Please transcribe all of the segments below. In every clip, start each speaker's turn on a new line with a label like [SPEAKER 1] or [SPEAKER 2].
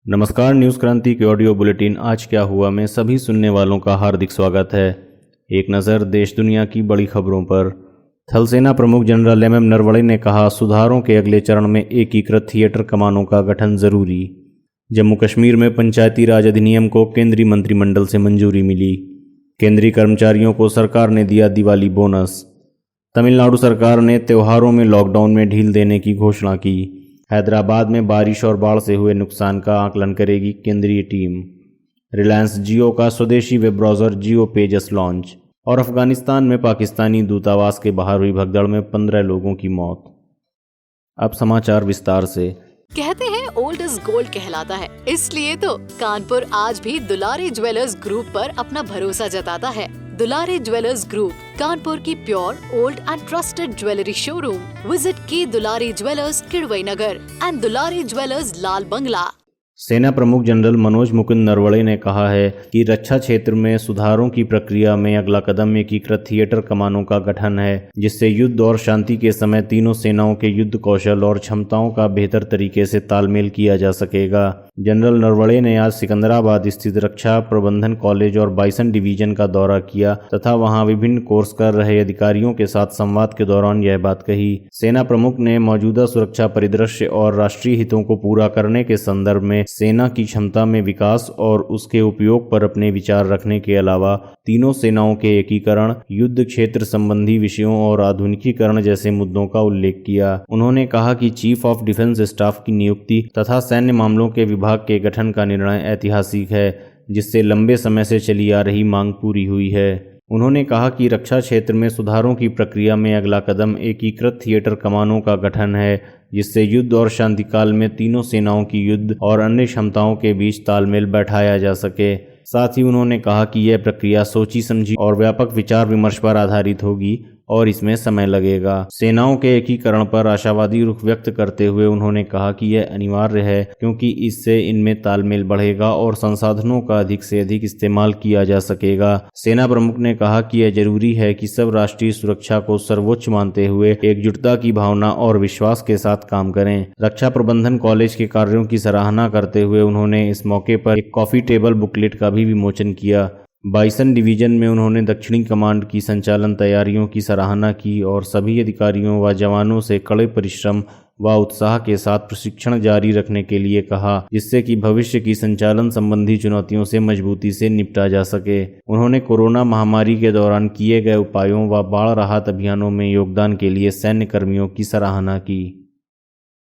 [SPEAKER 1] नमस्कार, न्यूज़ क्रांति के ऑडियो बुलेटिन आज क्या हुआ में सभी सुनने वालों का हार्दिक स्वागत है। एक नज़र देश दुनिया की बड़ी खबरों पर। थल सेना प्रमुख जनरल एम नरवणे ने कहा, सुधारों के अगले चरण में एकीकृत थिएटर कमानों का गठन जरूरी। जम्मू कश्मीर में पंचायती राज अधिनियम को केंद्रीय मंत्रिमंडल से मंजूरी मिली। केंद्रीय कर्मचारियों को सरकार ने दिया दिवाली बोनस। तमिलनाडु सरकार ने त्योहारों में लॉकडाउन में ढील देने की घोषणा की। हैदराबाद में बारिश और बाढ़ से हुए नुकसान का आकलन करेगी केंद्रीय टीम। रिलायंस जियो का स्वदेशी वेब ब्राउज़र जियो पेजस लॉन्च। और अफगानिस्तान में पाकिस्तानी दूतावास के बाहर हुई भगदड़ में 15 लोगों की मौत। अब समाचार विस्तार से।
[SPEAKER 2] कहते हैं ओल्ड इज गोल्ड कहलाता है, इसलिए तो कानपुर आज भी दुलारी ज्वेलर्स ग्रुप पर अपना भरोसा जताता है। दुलारी ज्वेलर्स ग्रुप कानपुर की pure old and trusted jewellery showroom. Visit की Dulari jewellers Kidwai Nagar and Dulari jewellers Lal Bangla.
[SPEAKER 1] सेना प्रमुख जनरल मनोज मुकुंद नरवणे ने कहा है कि रक्षा क्षेत्र में सुधारों की प्रक्रिया में अगला कदम एकीकृत थिएटर कमानों का गठन है, जिससे युद्ध और शांति के समय तीनों सेनाओं के युद्ध कौशल और क्षमताओं का बेहतर तरीके से तालमेल किया जा सकेगा। जनरल नरवणे ने आज सिकंदराबाद स्थित रक्षा प्रबंधन कॉलेज और बाइसन डिवीजन का दौरा किया तथा वहां विभिन्न कोर्स कर रहे अधिकारियों के साथ संवाद के दौरान यह बात कही। सेना प्रमुख ने मौजूदा सुरक्षा परिदृश्य और राष्ट्रीय हितों को पूरा करने के संदर्भ में सेना की क्षमता में विकास और उसके उपयोग पर अपने विचार रखने के अलावा तीनों सेनाओं के एकीकरण, युद्ध क्षेत्र संबंधी विषयों और आधुनिकीकरण जैसे मुद्दों का उल्लेख किया। उन्होंने कहा कि चीफ ऑफ डिफेंस स्टाफ की नियुक्ति तथा सैन्य मामलों के विभाग के गठन का निर्णय ऐतिहासिक है, जिससे लंबे समय से चली आ रही मांग पूरी हुई है। उन्होंने कहा कि रक्षा क्षेत्र में सुधारों की प्रक्रिया में अगला कदम एकीकृत थिएटर कमानों का गठन है, जिससे युद्ध और शांतिकाल में तीनों सेनाओं की युद्ध और अन्य क्षमताओं के बीच तालमेल बैठाया जा सके। साथ ही उन्होंने कहा कि यह प्रक्रिया सोची समझी और व्यापक विचार विमर्श पर आधारित होगी और इसमें समय लगेगा। सेनाओं के एकीकरण पर आशावादी रुख व्यक्त करते हुए उन्होंने कहा कि यह अनिवार्य है, क्योंकि इससे इनमें तालमेल बढ़ेगा और संसाधनों का अधिक से अधिक इस्तेमाल किया जा सकेगा। सेना प्रमुख ने कहा कि यह जरूरी है कि सब राष्ट्रीय सुरक्षा को सर्वोच्च मानते हुए एकजुटता की भावना और विश्वास के साथ काम करें। रक्षा प्रबंधन कॉलेज के कार्यों की सराहना करते हुए उन्होंने इस मौके पर एक कॉफी टेबल बुकलेट का भी विमोचन किया। बाइसन डिवीजन में उन्होंने दक्षिणी कमांड की संचालन तैयारियों की सराहना की और सभी अधिकारियों व जवानों से कड़े परिश्रम व उत्साह के साथ प्रशिक्षण जारी रखने के लिए कहा, जिससे कि भविष्य की संचालन संबंधी चुनौतियों से मजबूती से निपटा जा सके। उन्होंने कोरोना महामारी के दौरान किए गए उपायों व बाढ़ राहत अभियानों में योगदान के लिए सैन्य कर्मियों की सराहना की।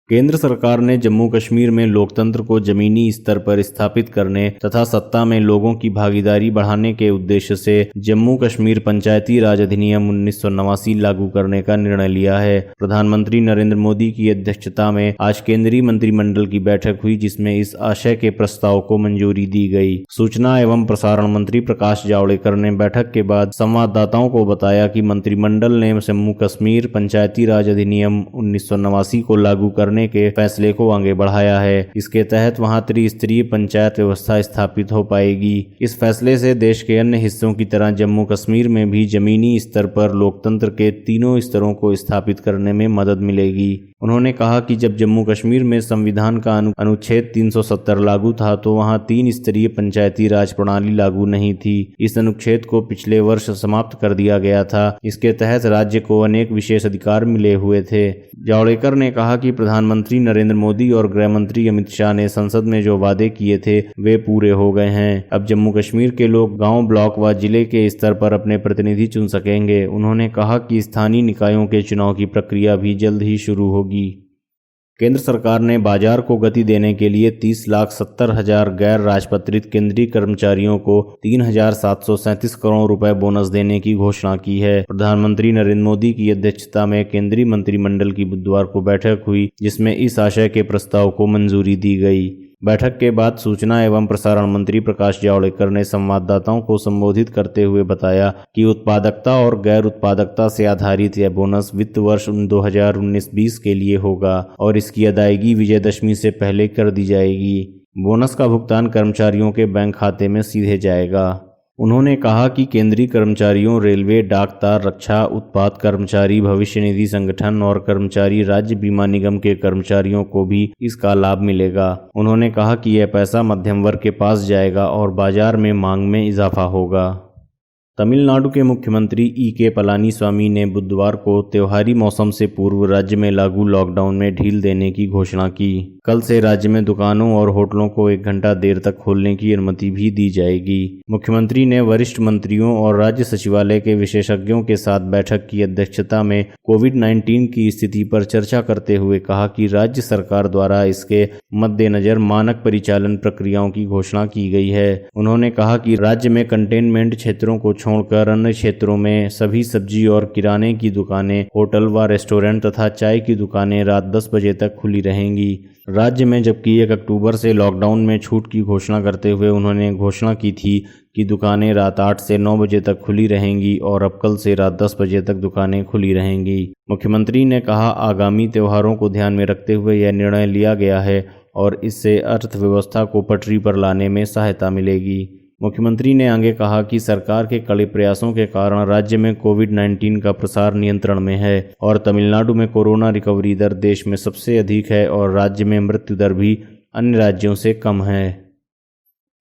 [SPEAKER 1] केंद्र सरकार ने जम्मू कश्मीर में लोकतंत्र को जमीनी स्तर पर स्थापित करने तथा सत्ता में लोगों की भागीदारी बढ़ाने के उद्देश्य से जम्मू कश्मीर पंचायती राज अधिनियम 1989 लागू करने का निर्णय लिया है। प्रधानमंत्री नरेंद्र मोदी की अध्यक्षता में आज केंद्रीय मंत्रिमंडल की बैठक हुई, जिसमें इस आशय के प्रस्ताव को मंजूरी दी गई। सूचना एवं प्रसारण मंत्री प्रकाश जावड़ेकर ने बैठक के बाद संवाददाताओं को बताया कि मंत्रिमंडल ने जम्मू कश्मीर पंचायती राज अधिनियम 1989 को लागू करने के फैसले को आगे बढ़ाया है। इसके तहत वहां त्रिस्तरीय पंचायत व्यवस्था स्थापित हो पाएगी। इस फैसले से देश के अन्य हिस्सों की तरह जम्मू कश्मीर में भी जमीनी स्तर पर लोकतंत्र के तीनों स्तरों को स्थापित करने में मदद मिलेगी। उन्होंने कहा कि जब जम्मू कश्मीर में संविधान का अनुच्छेद 370 लागू था तो वहां 3 स्तरीय पंचायती राज प्रणाली लागू नहीं थी। इस अनुच्छेद को पिछले वर्ष समाप्त कर दिया गया था। इसके तहत राज्य को अनेक विशेष अधिकार मिले हुए थे। जावड़ेकर ने कहा कि प्रधानमंत्री नरेंद्र मोदी और गृह मंत्री अमित शाह ने संसद में जो वादे किए थे वे पूरे हो गए हैं। अब जम्मू कश्मीर के लोग गांव, ब्लॉक व जिले के स्तर पर अपने प्रतिनिधि चुन सकेंगे। उन्होंने कहा कि स्थानीय निकायों के चुनाव की प्रक्रिया भी जल्द ही शुरू होगी। केंद्र सरकार ने बाजार को गति देने के लिए 30,70,000 गैर राजपत्रित केंद्रीय कर्मचारियों को 3,737 करोड़ रुपए बोनस देने की घोषणा की है। प्रधानमंत्री नरेंद्र मोदी की अध्यक्षता में केंद्रीय मंत्रिमंडल की बुधवार को बैठक हुई, जिसमें इस आशय के प्रस्ताव को मंजूरी दी गई। बैठक के बाद सूचना एवं प्रसारण मंत्री प्रकाश जावड़ेकर ने संवाददाताओं को संबोधित करते हुए बताया कि उत्पादकता और गैर उत्पादकता से आधारित यह बोनस वित्त वर्ष 2019-20 के लिए होगा और इसकी अदायगी विजयदशमी से पहले कर दी जाएगी। बोनस का भुगतान कर्मचारियों के बैंक खाते में सीधे जाएगा। उन्होंने कहा कि केंद्रीय कर्मचारियों, रेलवे, डाकतार, रक्षा उत्पाद कर्मचारी, भविष्य निधि संगठन और कर्मचारी राज्य बीमा निगम के कर्मचारियों को भी इसका लाभ मिलेगा। उन्होंने कहा कि यह पैसा मध्यम वर्ग के पास जाएगा और बाजार में मांग में इजाफा होगा। तमिलनाडु के मुख्यमंत्री E.K. पलानीस्वामी ने बुधवार को त्योहारी मौसम से पूर्व राज्य में लागू लॉकडाउन में ढील देने की घोषणा की। कल से राज्य में दुकानों और होटलों को 1 घंटा देर तक खोलने की अनुमति भी दी जाएगी। मुख्यमंत्री ने वरिष्ठ मंत्रियों और राज्य सचिवालय के विशेषज्ञों के साथ बैठक की अध्यक्षता में कोविड-19 की स्थिति पर चर्चा करते हुए कहा कि राज्य सरकार द्वारा इसके मद्देनजर मानक परिचालन प्रक्रियाओं की घोषणा की गई है। उन्होंने कहा कि राज्य में कंटेनमेंट क्षेत्रों को छोड़कर अन्य क्षेत्रों में सभी सब्जी और किराने की दुकानें, होटल व रेस्टोरेंट तथा चाय की दुकानें रात 10 बजे तक खुली रहेंगी। राज्य में जबकि 1 अक्टूबर से लॉकडाउन में छूट की घोषणा करते हुए उन्होंने घोषणा की थी कि दुकानें रात 8 से 9 बजे तक खुली रहेंगी और अब कल से रात 10 बजे तक दुकानें खुली रहेंगी। मुख्यमंत्री ने कहा, आगामी त्योहारों को ध्यान में रखते हुए यह निर्णय लिया गया है और इससे अर्थव्यवस्था को पटरी पर लाने में सहायता मिलेगी। मुख्यमंत्री ने आगे कहा कि सरकार के कड़े प्रयासों के कारण राज्य में कोविड-19 का प्रसार नियंत्रण में है और तमिलनाडु में कोरोना रिकवरी दर देश में सबसे अधिक है और राज्य में मृत्यु दर भी अन्य राज्यों से कम है।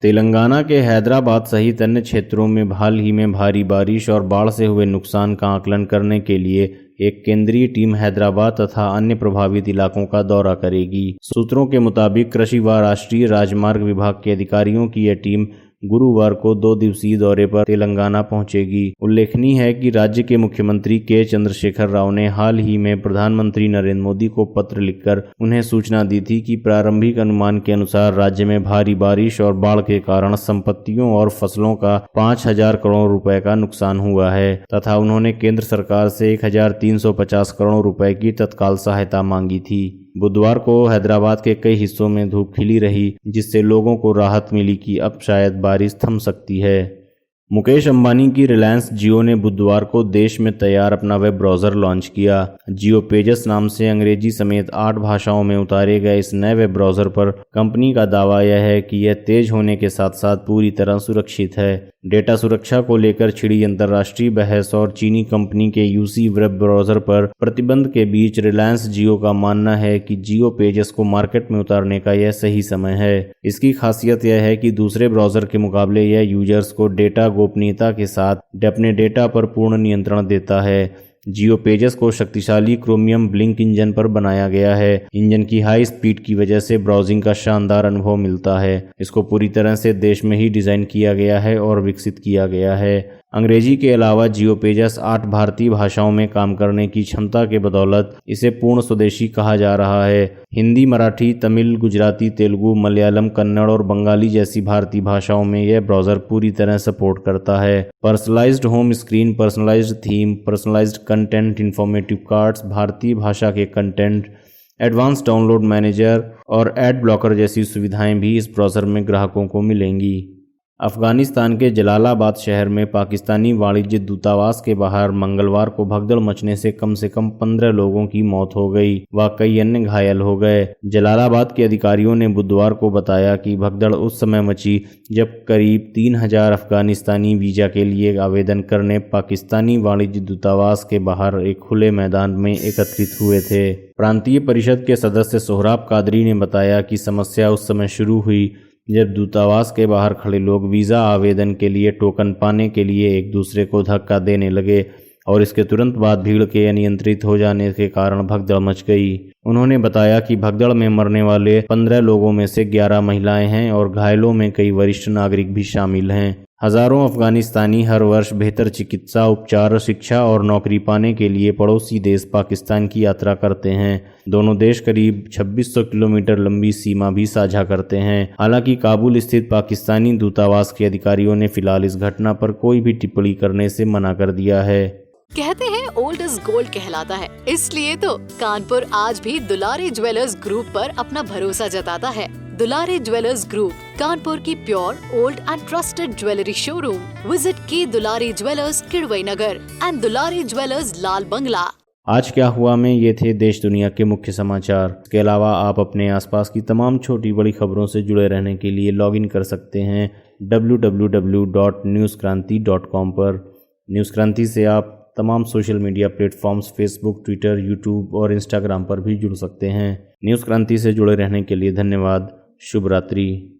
[SPEAKER 1] तेलंगाना के हैदराबाद सहित अन्य क्षेत्रों में हाल ही में भारी बारिश और बाढ़ से हुए नुकसान का आकलन करने के लिए एक केंद्रीय टीम हैदराबाद तथा अन्य प्रभावित इलाकों का दौरा करेगी। सूत्रों के मुताबिक कृषि व राष्ट्रीय राजमार्ग विभाग के अधिकारियों की यह टीम गुरुवार को 2 दिवसीय दौरे पर तेलंगाना पहुंचेगी। उल्लेखनीय है कि राज्य के मुख्यमंत्री के चंद्रशेखर राव ने हाल ही में प्रधानमंत्री नरेंद्र मोदी को पत्र लिखकर उन्हें सूचना दी थी कि प्रारंभिक अनुमान के अनुसार राज्य में भारी बारिश और बाढ़ के कारण संपत्तियों और फसलों का 5,000 करोड़ रुपए का नुकसान हुआ है तथा उन्होंने केंद्र सरकार से 1,350 करोड़ रुपए की तत्काल सहायता मांगी थी। बुधवार को हैदराबाद के कई हिस्सों में धूप खिली रही, जिससे लोगों को राहत मिली कि अब शायद बारिश थम सकती है। मुकेश अंबानी की रिलायंस जियो ने बुधवार को देश में तैयार अपना वेब ब्राउज़र लॉन्च किया। जियो पेजस नाम से अंग्रेजी समेत 8 भाषाओं में उतारे गए इस नए वेब ब्राउज़र पर कंपनी का दावा यह है कि यह तेज होने के साथ साथ पूरी तरह सुरक्षित है। डेटा सुरक्षा को लेकर छिड़ी अंतर्राष्ट्रीय बहस और चीनी कंपनी के यूसी वेब ब्राउज़र पर प्रतिबंध के बीच रिलायंस जियो का मानना है कि जियो पेजस को मार्केट में उतारने का यह सही समय है। इसकी खासियत यह है कि दूसरे ब्राउज़र के मुकाबले यह यूजर्स को डेटा गोपनीयता के साथ अपने डेटा पर पूर्ण नियंत्रण देता है। जियो पेजस को शक्तिशाली क्रोमियम ब्लिंक इंजन पर बनाया गया है। इंजन की हाई स्पीड की वजह से ब्राउजिंग का शानदार अनुभव मिलता है। इसको पूरी तरह से देश में ही डिज़ाइन किया गया है और विकसित किया गया है। अंग्रेजी के अलावा जियो पेजस 8 भारतीय भाषाओं में काम करने की क्षमता के बदौलत इसे पूर्ण स्वदेशी कहा जा रहा है। हिंदी, मराठी, तमिल, गुजराती, तेलुगु, मलयालम, कन्नड़ और बंगाली जैसी भारतीय भाषाओं में यह ब्राउज़र पूरी तरह सपोर्ट करता है। Personalised home screen, personalised theme, personalised content, informative cards, भारतीय भाषा के कंटेंट, एडवांस डाउनलोड मैनेजर और एड ब्लॉकर जैसी सुविधाएं भी इस ब्राउज़र में ग्राहकों को मिलेंगी। अफगानिस्तान के जलालाबाद शहर में पाकिस्तानी वाणिज्य दूतावास के बाहर मंगलवार को भगदड़ मचने से कम 15 लोगों की मौत हो गई व कई अन्य घायल हो गए। जलालाबाद के अधिकारियों ने बुधवार को बताया कि भगदड़ उस समय मची जब करीब 3,000 अफगानिस्तानी वीजा के लिए आवेदन करने पाकिस्तानी वाणिज्य दूतावास के बाहर एक खुले मैदान में एकत्रित हुए थे। प्रांतीय परिषद के सदस्य सोहराब कादरी ने बताया कि समस्या उस समय शुरू हुई जब दूतावास के बाहर खड़े लोग वीज़ा आवेदन के लिए टोकन पाने के लिए एक दूसरे को धक्का देने लगे और इसके तुरंत बाद भीड़ के अनियंत्रित हो जाने के कारण भगदड़ मच गई। उन्होंने बताया कि भगदड़ में मरने वाले 15 लोगों में से 11 महिलाएं हैं और घायलों में कई वरिष्ठ नागरिक भी शामिल हैं। हजारों अफगानिस्तानी हर वर्ष बेहतर चिकित्सा, उपचार, शिक्षा और नौकरी पाने के लिए पड़ोसी देश पाकिस्तान की यात्रा करते हैं। दोनों देश करीब 2600 किलोमीटर लंबी सीमा भी साझा करते हैं। हालांकि काबुल स्थित पाकिस्तानी दूतावास के अधिकारियों ने फिलहाल इस घटना पर कोई भी टिप्पणी करने से मना कर दिया है।
[SPEAKER 2] कहते हैं ओल्ड इज गोल्ड कहलाता है, इसलिए तो कानपुर आज भी दुलारी ज्वेलर्स ग्रुप पर अपना भरोसा जताता है। दुलारी ज्वेलर्स ग्रुप, कानपुर की pure, old and trusted jewellery showroom. Visit की Dulari jewellers, Kidwai Nagar and Dulari jewellers, Lal Bangla.
[SPEAKER 1] आज क्या हुआ में ये थे देश दुनिया के मुख्य समाचार। इसके अलावा आप अपने आसपास की तमाम छोटी बड़ी खबरों से जुड़े रहने के लिए लॉगिन कर सकते हैं www.newskranti.com पर। न्यूज़ क्रांति से आप तमाम social media platforms Facebook, Twitter, YouTube और इंस्टाग्राम पर भी जुड़ सकते हैं। न्यूज़ क्रांति से जुड़े रहने के लिए धन्यवाद। शुभ रात्रि।